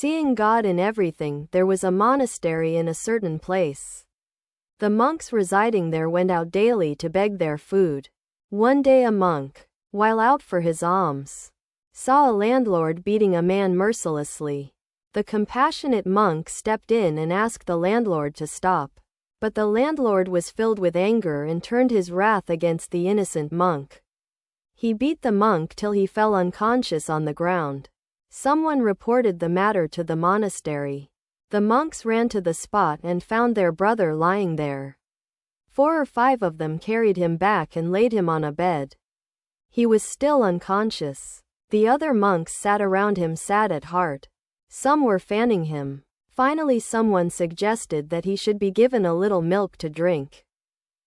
Seeing God in everything, there was a monastery in a certain place. The monks residing there went out daily to beg their food. One day a monk, while out for his alms, saw a landlord beating a man mercilessly. The compassionate monk stepped in and asked the landlord to stop. But the landlord was filled with anger and turned his wrath against the innocent monk. He beat the monk till he fell unconscious on the ground. Someone reported the matter to the monastery. The monks ran to the spot and found their brother lying there. 4 or 5 of them carried him back and laid him on a bed. He was still unconscious. The other monks sat around him sad at heart. Some were fanning him. Finally someone suggested that he should be given a little milk to drink.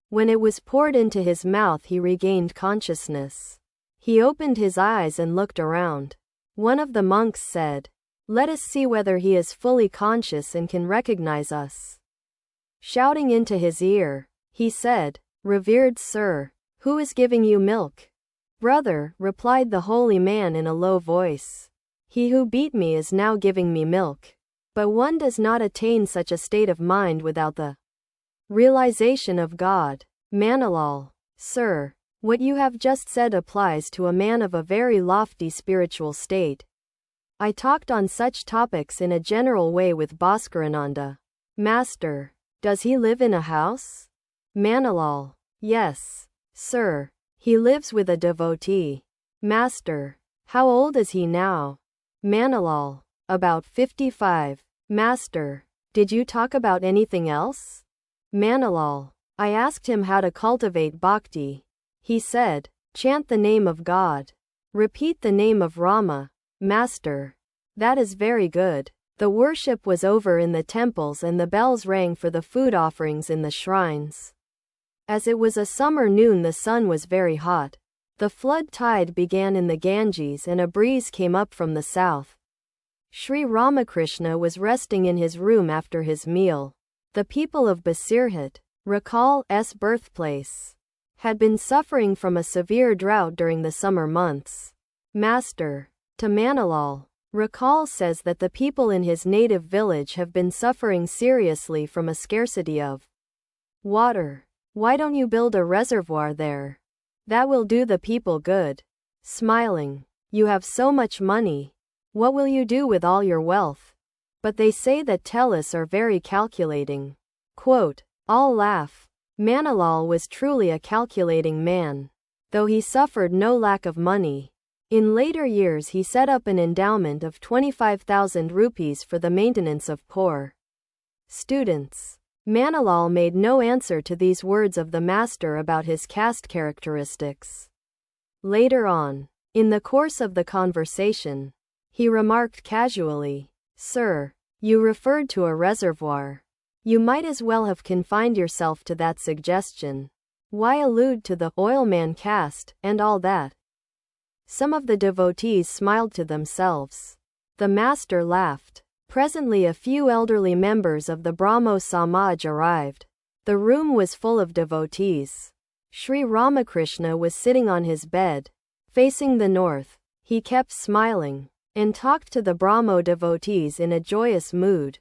When it was poured into his mouth he regained consciousness. He opened his eyes and looked around. One of the monks said, "Let us see whether he is fully conscious and can recognize us." Shouting into his ear, he said, "Revered sir, who is giving you milk?" "Brother," replied the holy man in a low voice, "he who beat me is now giving me milk." But one does not attain such a state of mind without the realization of God. Manilal, sir, what you have just said applies to a man of a very lofty spiritual state. I talked on such topics in a general way with Bhaskarananda. Master, does he live in a house? Manilal, yes, sir, he lives with a devotee. Master, how old is he now? Manilal, about 55. Master, did you talk about anything else? Manilal, I asked him how to cultivate bhakti. He said, chant the name of God. Repeat the name of Rama. Master, that is very good. The worship was over in the temples and the bells rang for the food offerings in the shrines. As it was a summer noon, the sun was very hot. The flood tide began in the Ganges and a breeze came up from the south. Sri Ramakrishna was resting in his room after his meal. The people of Basirhat, Rakal's birthplace, had been suffering from a severe drought during the summer months. Master, to Manilal, Rakal says that the people in his native village have been suffering seriously from a scarcity of water. Why don't you build a reservoir there? That will do the people good. Smiling, you have so much money. What will you do with all your wealth? But they say that Telis are very calculating. Quote, all laugh. Manilal was truly a calculating man. Though he suffered no lack of money. In later years he set up an endowment of 25,000 rupees for the maintenance of poor students. Manilal made no answer to these words of the master about his caste characteristics. Later on, in the course of the conversation, he remarked casually, Sir, you referred to a reservoir. You might as well have confined yourself to that suggestion. Why allude to the oilman caste and all that? Some of the devotees smiled to themselves. The master laughed. Presently a few elderly members of the Brahmo Samaj arrived. The room was full of devotees. Sri Ramakrishna was sitting on his bed, facing the north. He kept smiling and talked to the Brahmo devotees in a joyous mood.